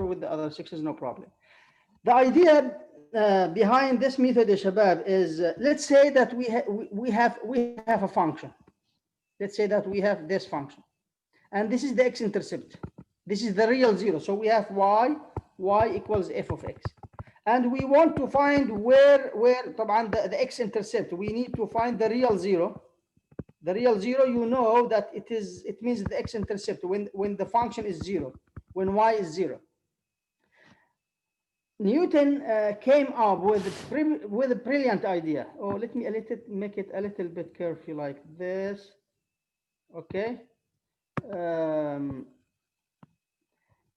with the other 6 is no problem. The idea behind this method, ya shabab, is let's say that we have a function. Let's say that we have this function, and this is the x-intercept. This is the real zero. So we have y equals f of x, and we want to find where the x-intercept. We need to find the real zero. The real zero, you know that it means the x-intercept when the function is 0, when y is 0. Newton came up with a brilliant idea. Oh, let me make it a little bit curvy like this. Okay.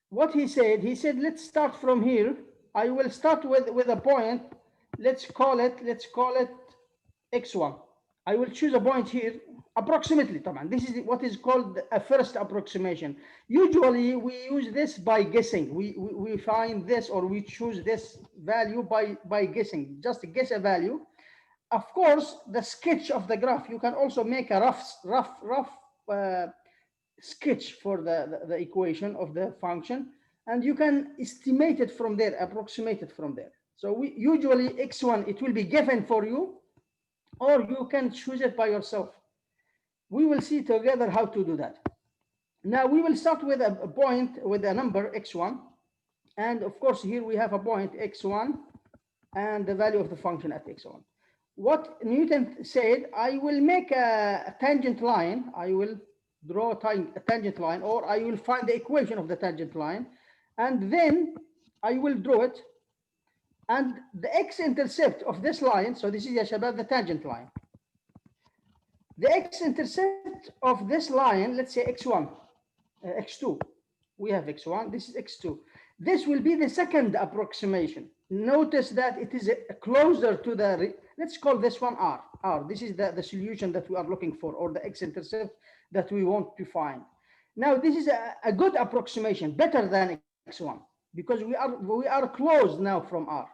What he said, let's start from here. I will start with a point. Let's call it x1. I will choose a point here, approximately. This is what is called a first approximation. Usually we use this by guessing. We find this, or we choose this value by guessing. Just guess a value. Of course, the sketch of the graph, you can also make a rough sketch for the equation of the function, and you can estimate it from there, approximate it from there. So we usually x1, it will be given for you, or you can choose it by yourself. We will see together how to do that. Now we will start with a point with a number x1, and of course here we have a point x1 and the value of the function at x1. What Newton said, I will make a tangent line. I will draw a tangent line, or I will find the equation of the tangent line, and then I will draw it. And the x-intercept of this line, so this is ya shabab, the tangent line. The x-intercept of this line, let's say x1, x2. We have x1, this is x2. This will be the second approximation. Notice that it is closer to the, let's call this one R. This is the solution that we are looking for, or the x-intercept that we want to find. Now, this is a good approximation, better than x1, because we are close now from R.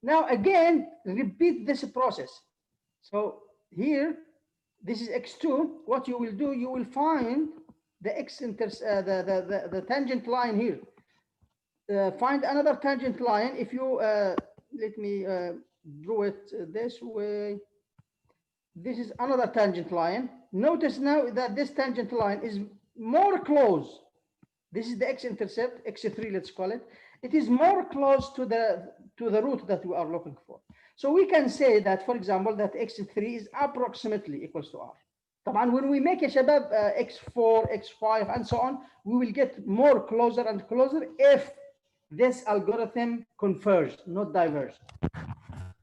Now, again, repeat this process. So here, this is x2. What you will do, you will find the the tangent line here. Find another tangent line. If you let me draw it this way. This is another tangent line. Notice now that this tangent line is more close. This is the x-intercept, x3, let's call it. It is more close to the root that we are looking for. So we can say that, for example, that x3 is approximately equals to R. When we make a shabab x4, x5, and so on, we will get more closer and closer if this algorithm converges, not diverges.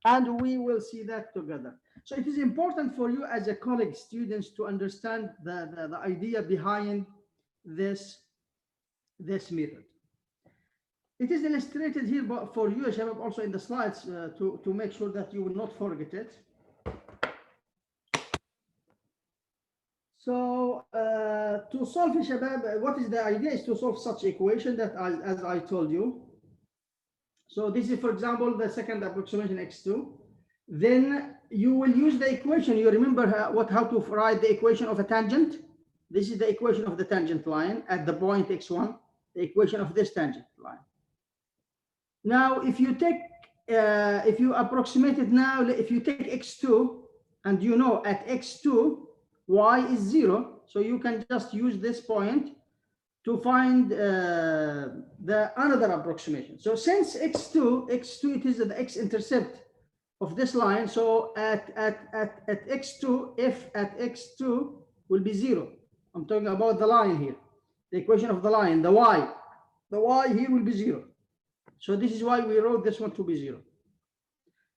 And we will see that together. So it is important for you as a college students to understand the idea behind this method. It is illustrated here for you, Shabab, also in the slides to make sure that you will not forget it. So to solve, Shabab, what is the idea is to solve such equation that as I told you. So this is, for example, the second approximation x2. Then you will use the equation. You remember how to write the equation of a tangent? This is the equation of the tangent line at the point x1, the equation of this tangent line. Now, if you take, if you approximate it now, if you take x2, and you know at x2, y is 0, so you can just use this point to find the another approximation. So since x2, it is the x-intercept of this line. So at x2, if at x2 will be 0. I'm talking about the line here, the equation of the line, the y here will be 0. So this is why we wrote this one to be 0.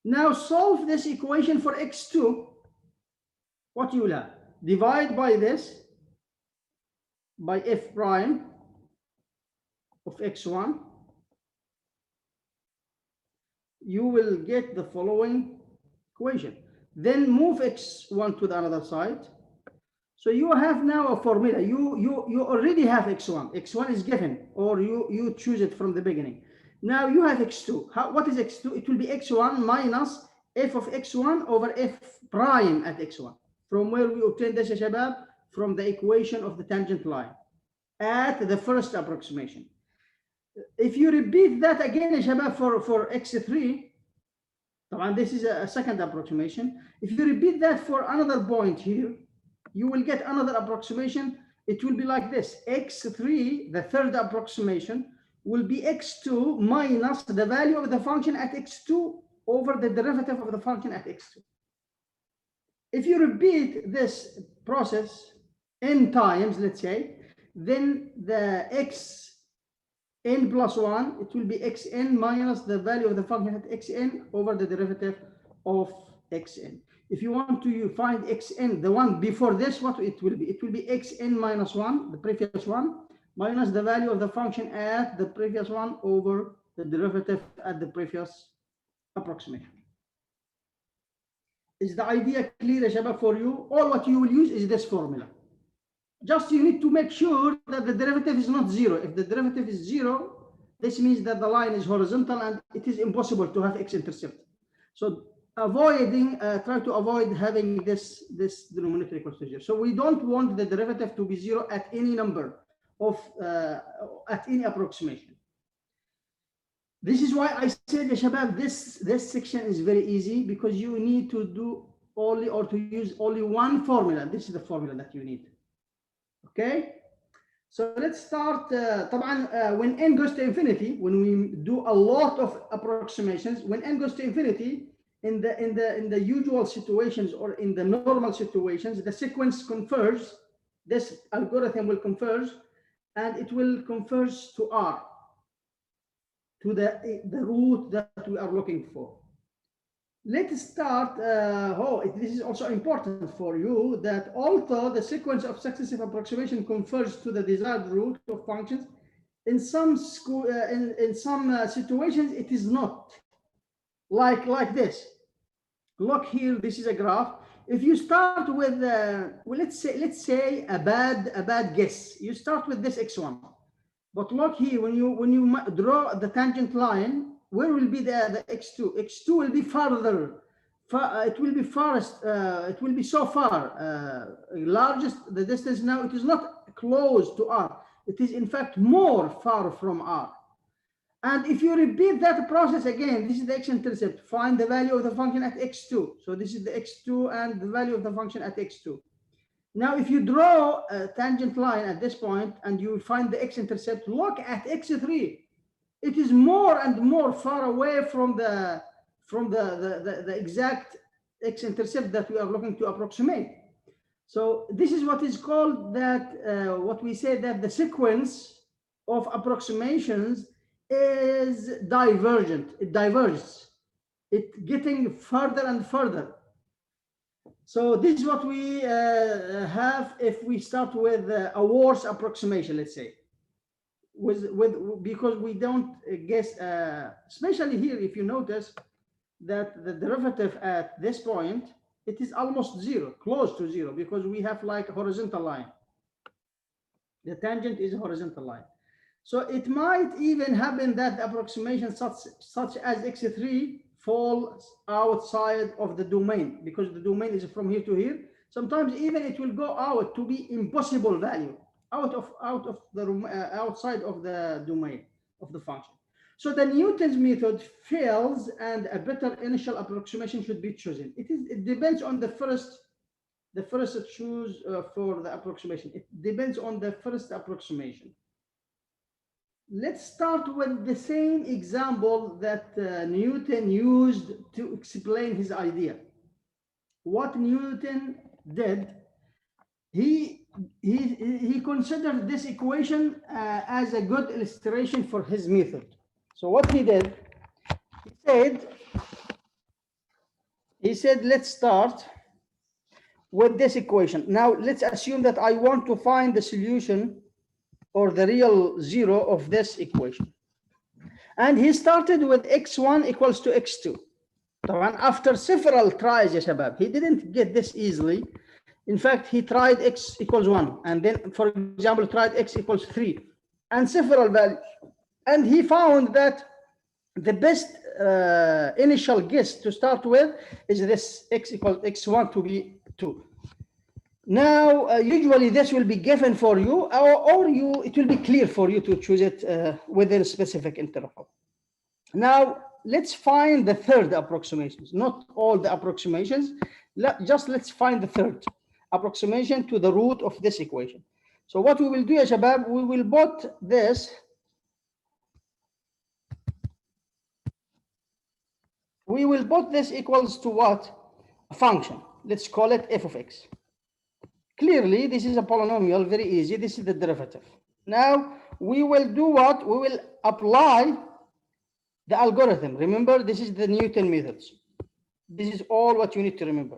Now solve this equation for x2. What you will have? Divide by this, by f prime of x1. You will get the following equation. Then move x1 to the other side. So you have now a formula. You already have x1. x1 is given, or you choose it from the beginning. Now you have x2. What is x2? It will be x1 minus f of x1 over f prime at x1. From where we obtain this, Shabab? From the equation of the tangent line at the first approximation. If you repeat that again يا شباب for x3, and this is a second approximation. If you repeat that for another point here, you will get another approximation. It will be like this: x3, the third approximation, will be x2 minus the value of the function at x2 over the derivative of the function at x2. If you repeat this process n times, let's say, then the xn plus 1, it will be xn minus the value of the function at xn over the derivative of xn. If you want to find xn, the one before this, what it will be? It will be xn minus 1, the previous one, minus the value of the function at the previous one over the derivative at the previous approximation. Is the idea clear, Shabab, for you? All what you will use is this formula. Just you need to make sure that the derivative is not 0. If the derivative is 0, this means that the line is horizontal and it is impossible to have x-intercept. So avoiding, try to avoid having this denominator equals to 0. So we don't want the derivative to be 0 at any number of, at any approximation. This is why I said, Shabab, this section is very easy because you need to do only or to use only one formula. This is the formula that you need. Okay, so let's start. When n goes to infinity, when we do a lot of approximations, when n goes to infinity, in the usual situations or in the normal situations, the sequence converges. This algorithm will converge, and it will converge to R, to the root that we are looking for. Let's start. This is also important for you, that although the sequence of successive approximation converges to the desired root of functions, in some situations it is not. Like this. Look here. This is a graph. If you start with, well, let's say a bad guess. You start with this x1, but look here. When you draw the tangent line, where will be the x2? X2 will be farther. It will be farthest. It will be so far. Largest the distance now. It is not close to R. It is in fact more far from R. And if you repeat that process again, this is the x-intercept. Find the value of the function at x2. So this is the x2 and the value of the function at x2. Now, if you draw a tangent line at this point and you find the x-intercept, look at x3. It is more and more far away from the exact x-intercept that we are looking to approximate. So this is what is called that, what we say that the sequence of approximations is divergent. It diverges. It's getting further and further. So this is what we have if we start with a worse approximation, let's say. Because we don't guess, especially here, if you notice that the derivative at this point, it is almost 0, close to 0, because we have like a horizontal line. The tangent is a horizontal line. So it might even happen that the approximation such as x3 falls outside of the domain, because the domain is from here to here. Sometimes even it will go out to be impossible value. Outside of the domain of the function. So the Newton's method fails and a better initial approximation should be chosen. It depends on the first choose for the approximation. It depends on the first approximation. Let's start with the same example that Newton used to explain his idea. What Newton did, he considered this equation as a good illustration for his method. So what he did, he said, let's start with this equation. Now let's assume that I want to find the solution or the real 0 of this equation. And he started with x1 equals to x2. After several tries, ya shabab, he didn't get this easily. In fact, he tried x equals 1, and then, for example, tried x equals 3, and several values. And he found that the best initial guess to start with is this x equals x1 to be 2. Now, usually this will be given for you, or it will be clear for you to choose it within a specific interval. Now, let's find the third approximations, not all the approximations. Just let's find the third approximation to the root of this equation. So what we will do, ya shabab, we will put this. We will put this equals to what? A function. Let's call it f of x. Clearly, this is a polynomial, very easy. This is the derivative. Now, we will do what? We will apply the algorithm. Remember, this is the Newton methods. This is all what you need to remember.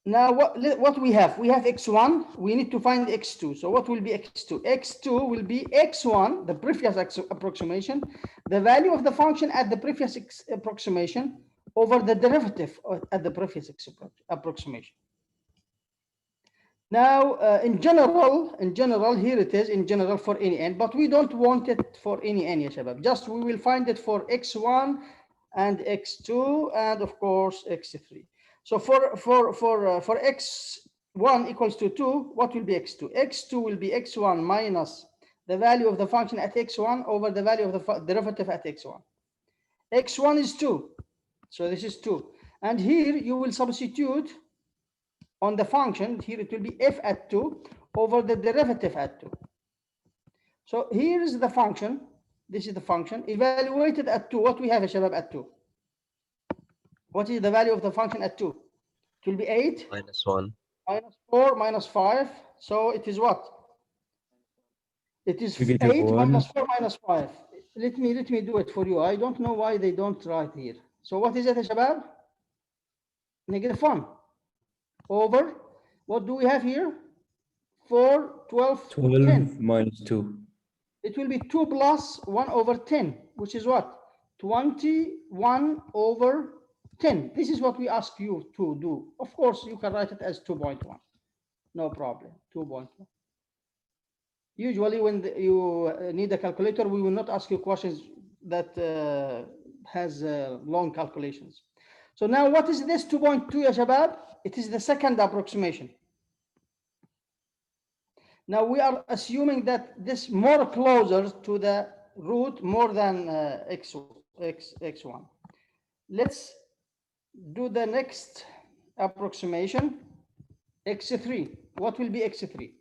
Now, what we have? We have x1. We need to find x2. So what will be x2? x2 will be x1, the previous approximation, the value of the function at the previous approximation over the derivative at the previous approximation. Now, in general, here it is, in general for any n, but we don't want it for any n, ya shabab. Just we will find it for x1 and x2 and of course x3. So for x1 equals to 2, what will be x2? x2 will be x1 minus the value of the function at x1 over the value of the derivative at x1. x1 is 2, so this is 2. And here you will substitute on the function, here it will be f at 2 over the derivative at 2. So here is the function, this is the function, evaluated at 2. What we have, shabab, at 2? What is the value of the function at 2? It will be 8. -1. -4, -5. So it is what? It is 8 -4 -5. Let me do it for you. I don't know why they don't write here. So what is it, shabab? -1. Over, what do we have here? 4, 12, 10. minus 2. It will be 2 plus 1 over 10, which is what? 21 over 10. This is what we ask you to do. Of course, you can write it as 2.1. No problem, 2.1. Usually when you need a calculator, we will not ask you questions that has long calculations. So now what is this 2.2, ya shabab? It is the second approximation. Now we are assuming that this more closer to the root more than x1. Let's do the next approximation, x3. What will be x3?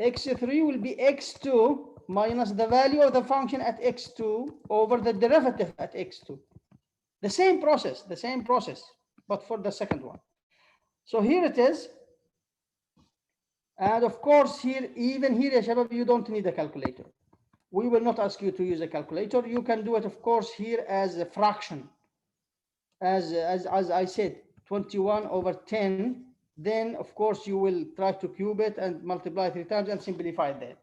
x3 will be x2 minus the value of the function at x2 over the derivative at x2. The same process, but for the second one. So here it is. And of course, here, even here, ya shabab, you don't need a calculator. We will not ask you to use a calculator. You can do it, of course, here as a fraction. As I said, 21 over 10. Then, of course, you will try to cube it and multiply 3 times and simplify that.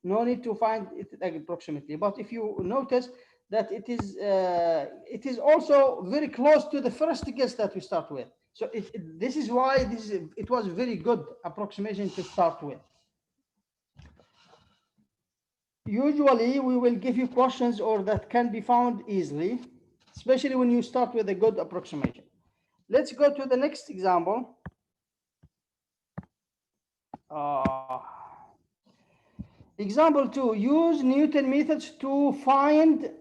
No need to find it approximately. But if you notice that it is also very close to the first guess that we start with. So this is why it was very good approximation to start with. Usually we will give you questions or that can be found easily, especially when you start with a good approximation. Let's go to the next example. Example 2, use Newton methods to find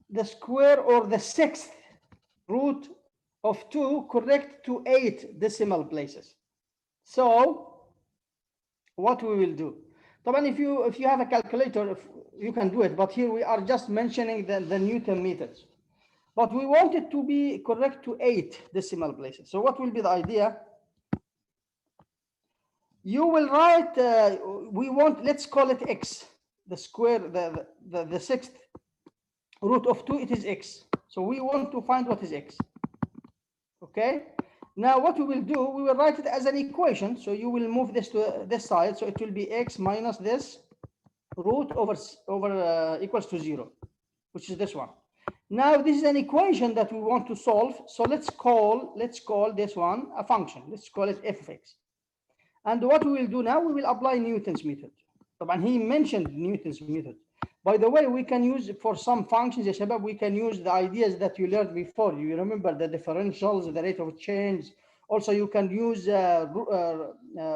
the square or the sixth root of 2 correct to 8 decimal places. So what we will do, if you have a calculator, you can do it, but here we are just mentioning the Newton methods. But we want it to be correct to 8 decimal places. So what will be the idea? You will write, let's call it x, the square, the sixth root of 2, it is x. So we want to find what is x. Okay. Now what we will do, we will write it as an equation. So you will move this to this side. So it will be x minus this root over equals to 0, which is this one. Now this is an equation that we want to solve. So let's call this one a function. Let's call it f of x. And what we will do now, we will apply Newton's method. And he mentioned Newton's method. By the way, we can use for some functions, we can use the ideas that you learned before. You remember the differentials, the rate of change, Also, you can use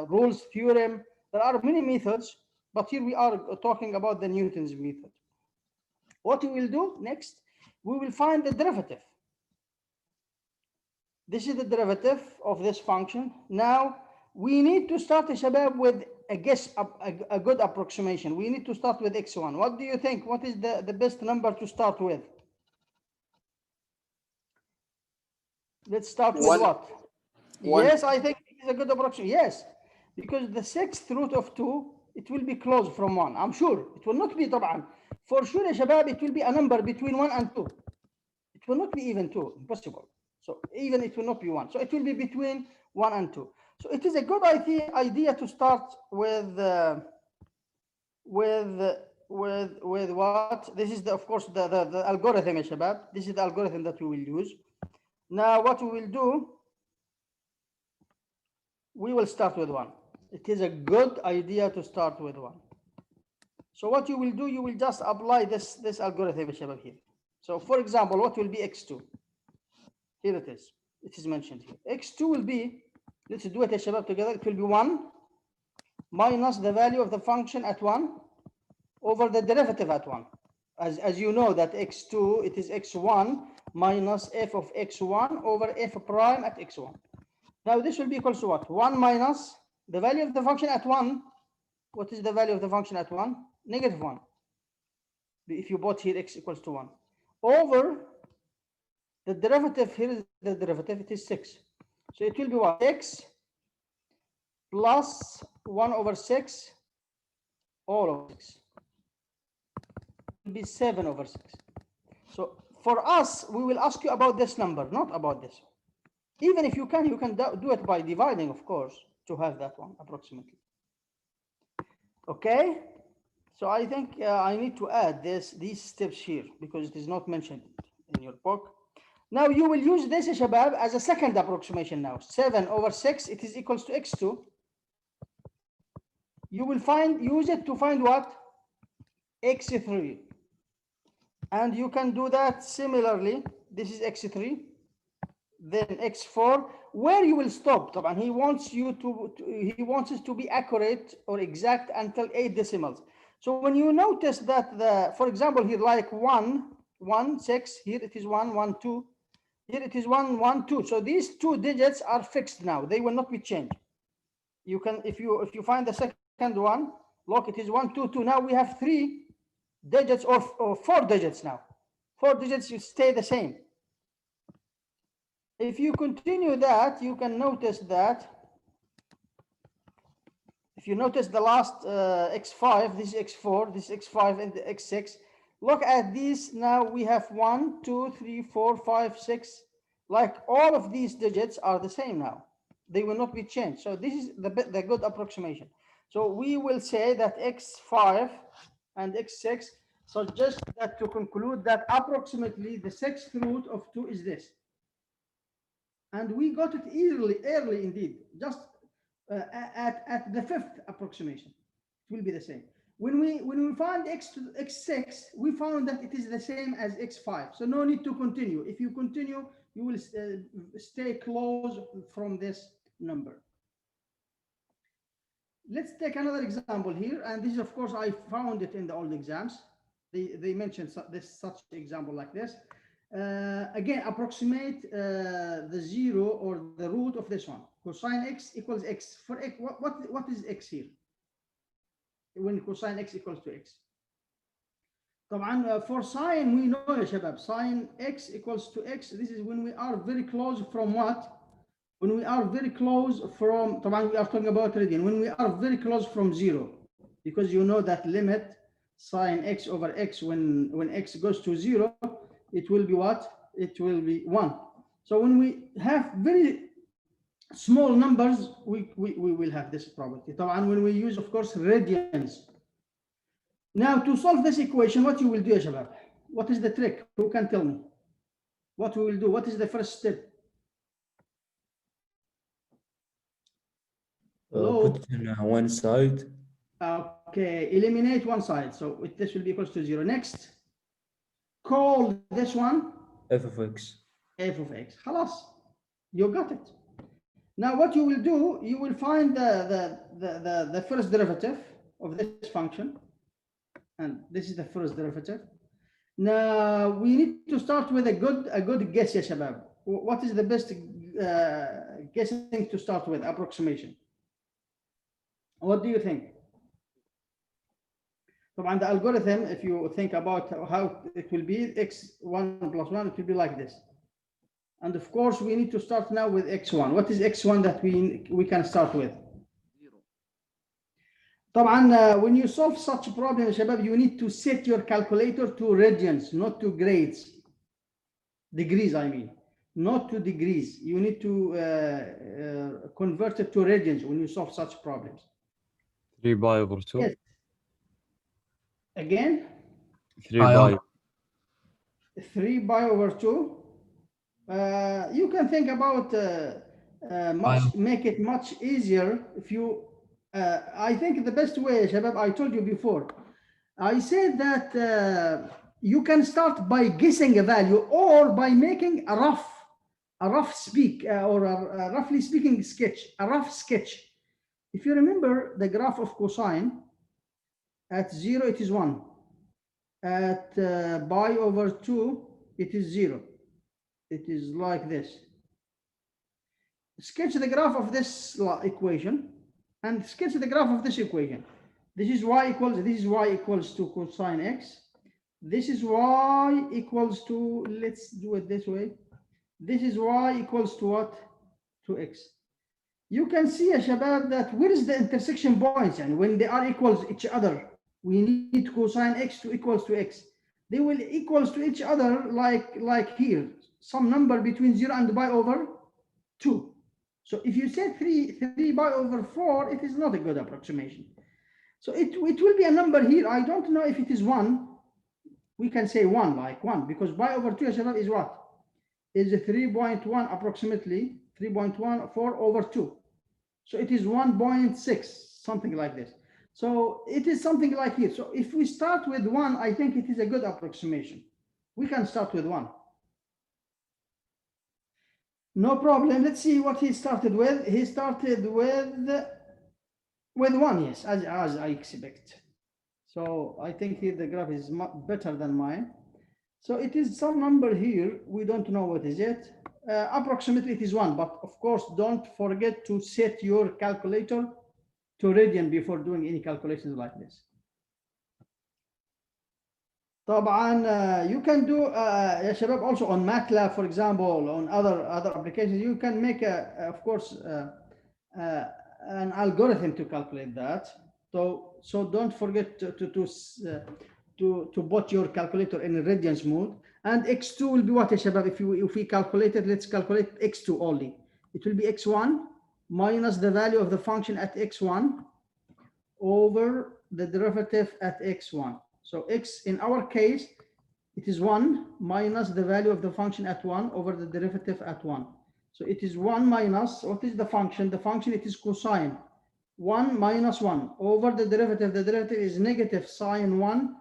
rules, theorem. There are many methods, but here we are talking about the Newton's method. What we will do next, we will find the derivative. This is the derivative of this function. Now, we need to start, Shabab, with a good approximation. We need to start with x1. What do you think? What is the best number to start with? Let's start with what? Yes, I think it is a good approximation. Yes, because the sixth root of 2, it will be close from 1. I'm sure. It will not be طبعا. For sure, Shabab, it will be a number between 1 and 2. It will not be even 2. Impossible. So even it will not be 1. So it will be between 1 and 2. So it is a good idea to start with what? This is of course the algorithm, Shabab. This is the algorithm that we will use. Now what we will do, we will start with 1. It is a good idea to start with 1. So what you will do, you will just apply this algorithm, Shabab, here. So for example, what will be x2? Here it is. It is mentioned here. x2 will be, let's do it, Shabab, together. It will be 1 minus the value of the function at 1 over the derivative at 1. As you know that x2, it is x1 minus f of x1 over f prime at x1. Now this will be equal to what? 1 minus the value of the function at 1. What is the value of the function at 1? Negative 1. If you put here x equals to 1. Over the derivative, here is the derivative, it is 6. So it will be what? X plus 1 over 6, all of 6. It will be 7 over 6. So for us, we will ask you about this number, not about this. Even if you can do it by dividing, of course, to have that one approximately. Okay, so I think I need to add these steps here because it is not mentioned in your book. Now you will use this, Shabab, as a second approximation now. 7 over 6, it is equals to x2. You will use it to find what? x3. And you can do that similarly. This is x3. Then x4, where you will stop. He wants you he wants it to be accurate or exact until 8 decimals. So when you notice that for example, here like 1, 1, 6, here it is 1, 1, 2, here it is 1, 1, 2. So these 2 digits are fixed now. They will not be changed. You can, if you find the second one, look, it is 1, 2, 2. Now we have 3 digits or 4 digits now. 4 digits you stay the same. If you continue that, you can notice that if you notice the last x5, this is x4, this is x5, and the x6, look at these. Now we have 1, 2, 3, 4, 5, 6. Like all of these digits are the same now. They will not be changed. So this is the good approximation. So we will say that x5 and x6 suggest that to conclude that approximately the 6th root of 2 is this. And we got it early indeed, just at the 5th approximation. It will be the same. When we find x6, we found that it is the same as x5. So no need to continue. If you continue, you will stay close from this number. Let's take another example here. And this is, of course, I found it in the old exams. They mentioned such example like this. Again, approximate the 0 or the root of this one. Cosine x equals x. For x, what is x here? When cosine x equals to x. طبعا for sine we know يا شباب, sine x equals to x. This is when we are very close from what? When we are very close from, طبعا we are talking about radian. When we are very close from 0, because you know that limit sine x over x when x goes to 0, it will be what? It will be 1. So when we have very small numbers, we will have this property. طبعا when we use, of course, radians. Now to solve this equation, what you will do, Shabab? What is the trick? Who can tell me? What we will do? What is the first step? Put it on one side. Okay, eliminate one side. So this will be equals to 0. Next, call this one f of x. f of x. خلاص, you got it. Now what you will do, you will find the first derivative of this function, and this is the first derivative. Now we need to start with a good guess, ya shabab. What is the best guessing to start with, approximation? What do you think? طبعا the algorithm, if you think about how it will be, x1 plus 1, it will be like this. And of course, we need to start now with x1. What is x1 that we can start with? 0. طبعا when you solve such a problem, يا شباب, you need to set your calculator to radians, not to grades. Degrees, I mean. Not to degrees. You need to convert it to radians when you solve such problems. 3 pi over 2. Yes. Again? 3 pi. 3 pi over 2. You can think about make it much easier if you. I think the best way, Shabab, I told you before. I said that you can start by guessing a value or by making a rough speak or a roughly speaking sketch, a rough sketch. If you remember the graph of cosine, at 0 it is 1. At pi over 2 it is 0. It is like this. Sketch the graph of this equation and sketch the graph of this equation. This is y equals to cosine x. This is y equals to, let's do it this way. This is y equals to what? To x. You can see, Shabab, that where is the intersection points, and when they are equals each other, we need cosine x to equals to x. They will equals to each other like here, some number between 0 and pi over 2. So if you say 3 pi over 4, it is not a good approximation. So it will be a number here. I don't know if it is 1. We can say 1, like 1, because pi over 2 is what? Is 3.1 approximately, 3.14 over 2. So it is 1.6, something like this. So it is something like here. So if we start with 1, I think it is a good approximation. We can start with 1. No problem. Let's see what he started with. He started with 1, yes, as I expect. So I think here the graph is much better than mine. So it is some number here. We don't know what is it. Approximately it is 1, but of course, don't forget to set your calculator to radian before doing any calculations like this. طبعا you can do يا شباب also on MATLAB, for example, on other applications. You can make of course an algorithm to calculate that. So don't forget to put your calculator in radians mode. And x2 will be what, Shabab? If we calculate it, let's calculate x2 only. It will be x1 minus the value of the function at x1 over the derivative at x1. So x, in our case, it is 1 minus the value of the function at 1 over the derivative at 1. So it is 1 minus, what is the function? The function, it is cosine 1 minus 1 over the derivative. The derivative is negative sine 1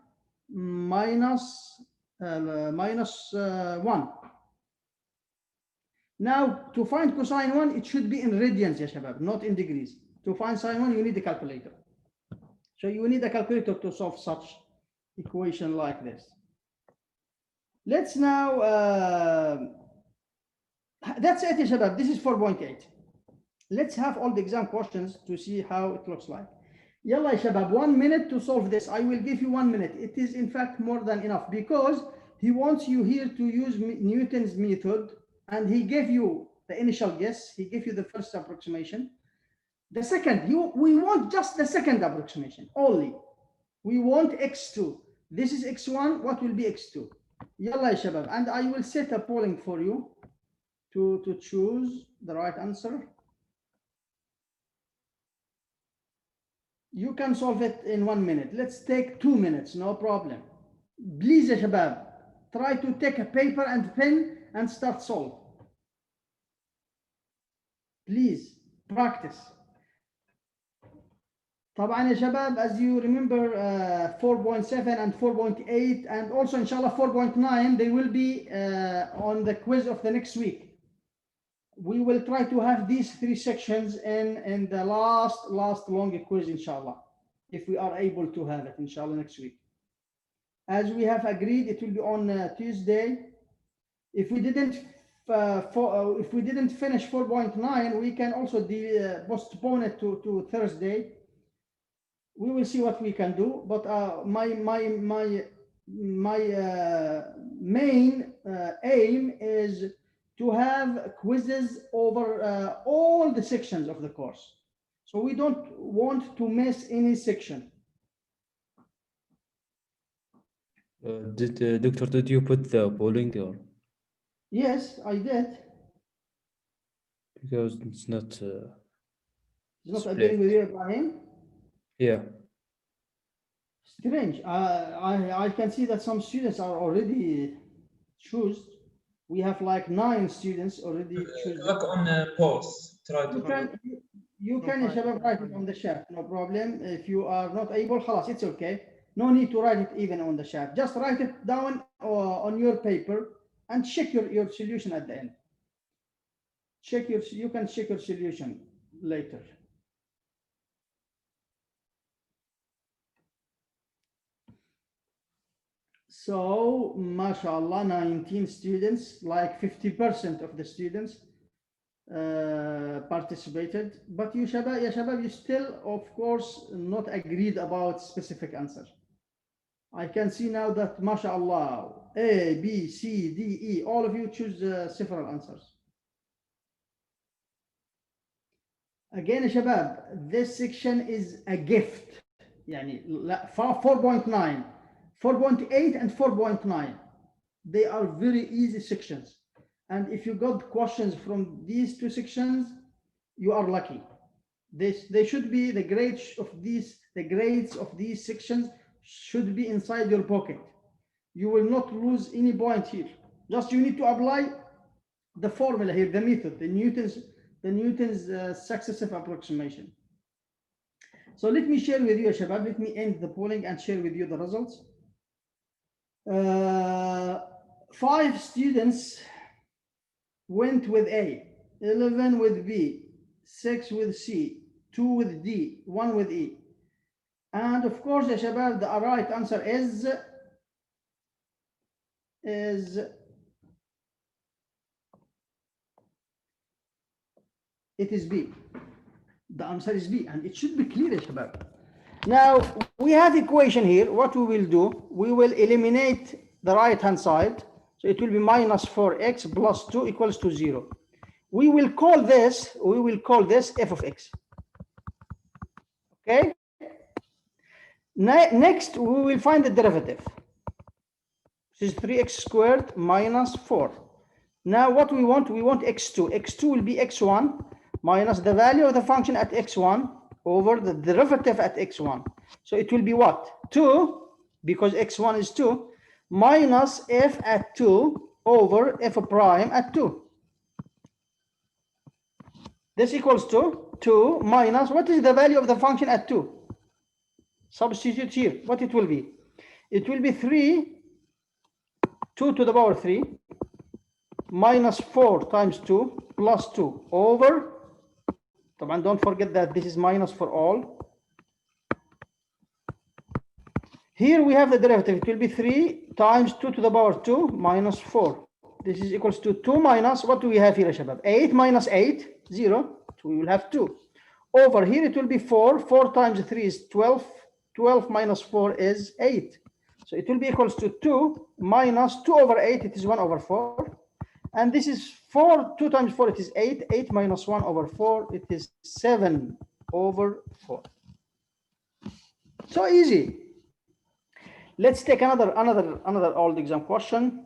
minus 1. Now, to find cosine 1, it should be in radians, ya shabab, not in degrees. To find sine 1, you need a calculator. So you need a calculator to solve such equation like this. Let's now, that's it, ya shabab. This is 4.8. Let's have all the exam questions to see how it looks like. Yalla, ya shabab, 1 minute to solve this. I will give you 1 minute. It is in fact more than enough because he wants you here to use Newton's method, and he gave you the initial guess. He gave you the first approximation. The second, we want just the second approximation only. We want x2. This is x1. What will be x2? Yalla, ya shabab. And I will set a polling for you to choose the right answer. You can solve it in 1 minute. Let's take 2 minutes, no problem. Please, ya shabab, try to take a paper and pen and start solve. Please, practice. طبعا يا شباب, as you remember, 4.7 and 4.8 and also inshallah 4.9, they will be on the quiz of the next week. we will try to have these 3 sections in the last long quiz, inshallah, if we are able to have it, inshallah, next week. As we have agreed, it will be on Tuesday. If we didn't finish 4.9, we can also postpone it to Thursday. We will see what we can do. But my main aim is to have quizzes over all the sections of the course. So we don't want to miss any section. Doctor, did you put the polling or? Yes, I did. Because it's not. It's not agreeing with you, Ibrahim? Yeah. Strange. I can see that some students are already chosen. We have like 9 students already chosen. Look on pause. Try to You can write it on the chat, no problem. If you are not able, خلاص, it's okay. No need to write it even on the chat. Just write it down on your paper and check your solution at the end. You can check your solution later. So, mashallah, 19 students, like 50% of the students participated. But you shabab, you still, of course, not agreed about specific answer. I can see now that, mashallah, A, B, C, D, E, all of you choose several answers. Again, shabab, this section is a gift. Yani 4.9, 4.8 and 4.9. They are very easy sections. And if you got questions from these 2 sections, you are lucky. They should be the grades of these sections should be inside your pocket. You will not lose any point here. Just you need to apply the formula here, the method, the Newton's successive approximation. So let me share with you, shabab. Let me end the polling and share with you the results. 5 students went with A, 11 with B, 6 with C, 2 with D, 1 with E. And of course, ya shabab, the right answer is it is B. The answer is B, and it should be clear, ya shabab. Now, we have equation here. What we will do, we will eliminate the right-hand side. So it will be minus 4x plus 2 equals to 0. We will call this f of x. Okay? Next, we will find the derivative. This is 3x squared minus 4. Now, what we want x2. x2 will be x1 minus the value of the function at x1 over the derivative at x1. So it will be what? 2, because x1 is 2, minus f at 2 over f prime at 2. This equals to 2 minus, what is the value of the function at 2? Substitute here. What it will be? It will be 2 to the power 3 minus 4 times 2 plus 2 over, and don't forget that this is minus for all. Here we have the derivative. It will be 3 times 2 to the power 2 minus 4. This is equals to 2 minus, what do we have here, shabab? 8 minus 8, 0. So we will have 2. Over here it will be 4. 4 times 3 is 12. 12 minus 4 is 8. So it will be equals to 2 minus 2 over 8. It is 1 over 4. And this is 4. 2 times 4, it is 8. 8 minus 1 over 4, it is 7 over 4. So easy. Let's take another old exam question.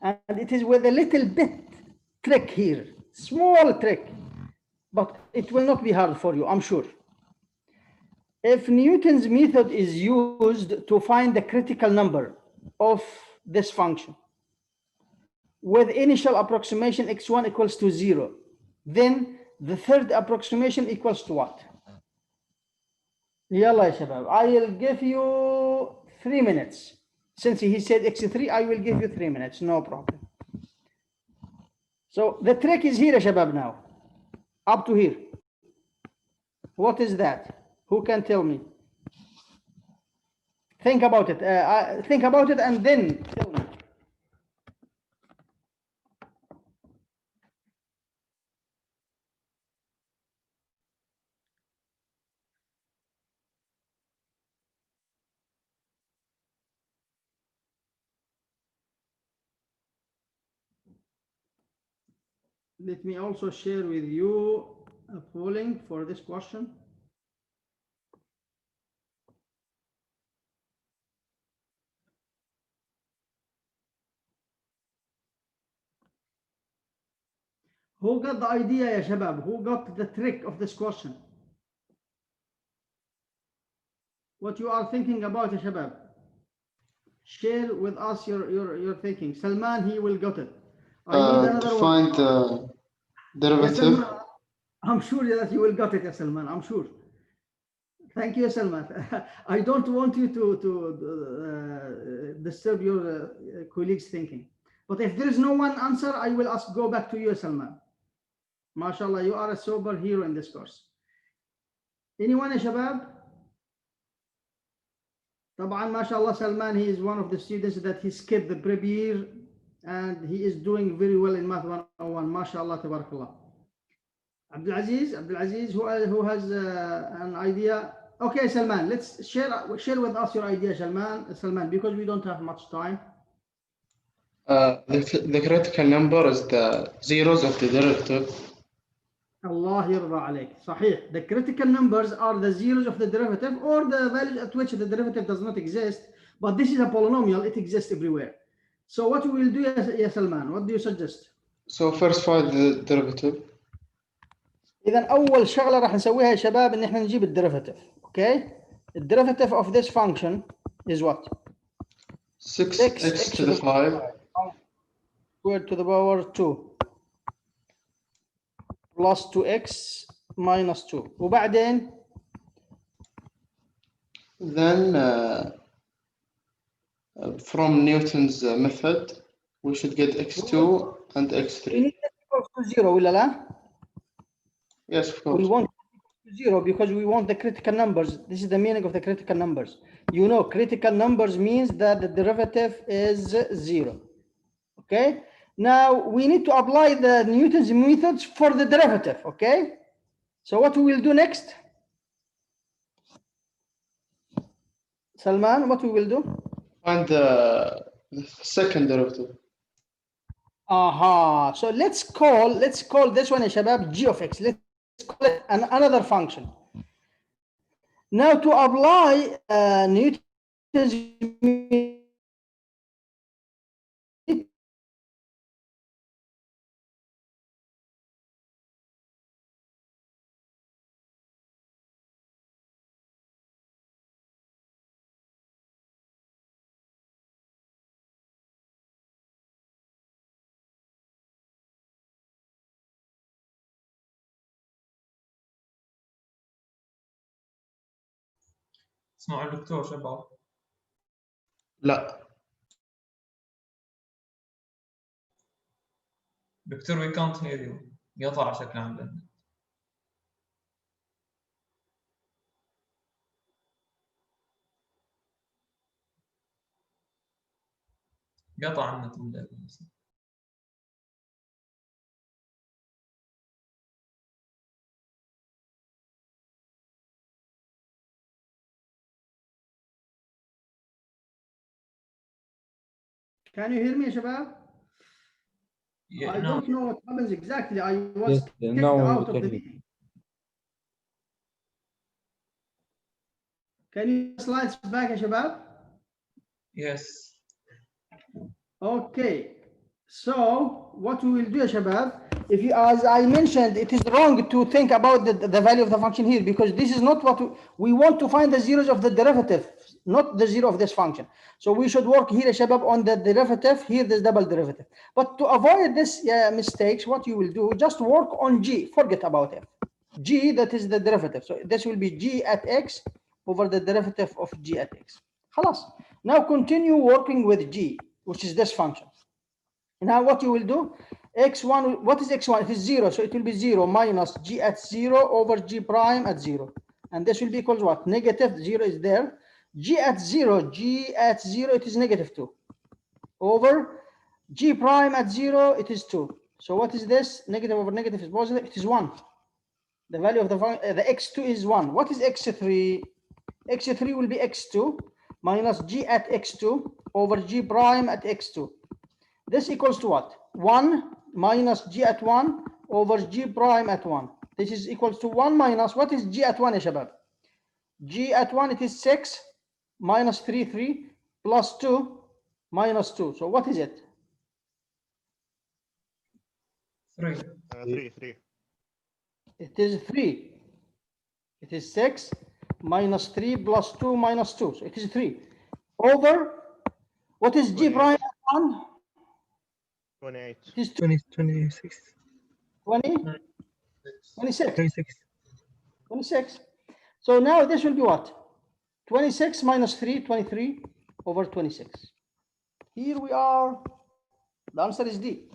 And it is with a little bit trick here. Small trick. But it will not be hard for you, I'm sure. If Newton's method is used to find the critical number of this function with initial approximation x1 equals to 0, then the third approximation equals to what? Yalla ya shabab, I will give you 3 minutes. Since he said x3, I will give you 3 minutes, no problem. So the trick is here يا شباب now. Up to here. What is that? Who can tell me? Think about it. Think about it and then tell me. Let me also share with you a polling for this question. Who got the idea يا شباب? Who got the trick of this question? What you are thinking about يا شباب? Share with us your thinking. Salman, he will get it. I need another to one. find the derivative. Salman, I'm sure that you will get it, Salman. I'm sure. Thank you, Salman. I don't want you to disturb your colleagues' thinking. But if there is no one answer, I will go back to you, Salman. MashaAllah, you are a superhero in this course. Anyone, شباب? طبعا ما شاء الله Salman, he is one of the students that he skipped the prep year and he is doing very well in Math 101. MashaAllah, tabarakallah. Abdul Aziz, who has an idea? Okay, Salman, let's share with us your idea, Salman, because we don't have much time. The critical number is the zeros of the derivative. Allah yarda alayk. Sahih. The critical numbers are the zeros of the derivative or the values at which the derivative does not exist, but this is a polynomial, it exists everywhere. So what we will do, ya Salman, what do you suggest? So first find the derivative. إذا أول شغلة راح نسويها يا شباب إن إحنا نجيب الدerivative. Okay? The derivative of this function is what? 6x to the 5 squared to the power 2 plus 2x minus 2. وبعدين then from Newton's method we should get x2 and we x3. need it equals to 0 ولا لا? Yes, of We course. want 0 because we want the critical numbers. This is the meaning of the critical numbers. You know, critical numbers means that the derivative is 0. Okay? Now we need to apply the Newton's methods for the derivative. Okay? So what we will do next? Salman, what we will do? Find the second derivative. Aha. So let's call this one, shabab, g of x. Let's call it another function. Now to apply Newton's اسمعوا الدكتور شباب. لا. دكتور we can't hear you. قطع شكله عندنا. قطع عنا النت. Can you hear me, shabab? Yeah, I no. don't know what happens exactly. I was Yes, kicked now out of we the can hear. meeting. Can you slides back, shabab? Yes. Okay. So what we will do, shabab, if you, as I mentioned, it is wrong to think about the value of the function here because this is not what we want to find the zeros of the derivative, not the zero of this function. So we should work here, shabab, on the derivative. Here, this double derivative. But to avoid this mistakes, what you will do, just work on g. Forget about f. G, that is the derivative. So this will be g at x over the derivative of g at x. خلاص. Now continue working with g, which is this function. Now what you will do, x1, what is x1? It is 0, so it will be 0 minus g at 0 over g prime at 0. And this will be equals what? Negative 0 is there. G at 0, it is negative 2. Over g prime at 0, it is 2. So what is this? Negative over negative is positive. It is 1. The value of the x2 is 1. What is x3? x3 will be x2 minus g at x2 over g prime at x2. This equals to what? 1 minus g at 1 over g prime at 1. This is equals to 1 minus, what is g at 1 يا شباب? G at 1, it is 6 minus 3 plus 2 minus 2. So what is it? 3. 3. It is 3. It is 6 minus 3 plus 2 minus 2. So it is 3. Over, what is g prime at 1? 28. It is 26. 20? 26. 26. 26. So now this will be what? 26 minus 3, 23 over 26. Here we are. The answer is D.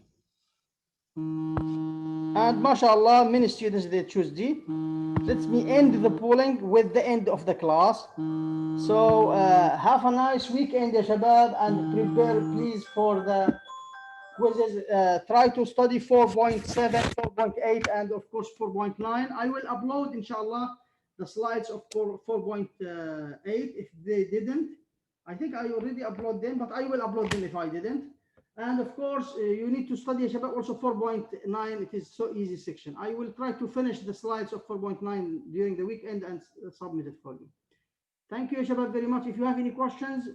And mashallah, many students, they choose D. Let me end the polling with the end of the class. So have a nice weekend, ya shabab, and prepare please for the quizzes. Try to study 4.7, 4.8, and of course 4.9. I will upload, inshallah, the slides of 4.8 if they didn't. I think I already uploaded them, but I will upload them if I didn't. And of course, you need to study Shabab also 4.9. It is so easy section. I will try to finish the slides of 4.9 during the weekend and submit it for you. Thank you, Shabab, very much. If you have any questions,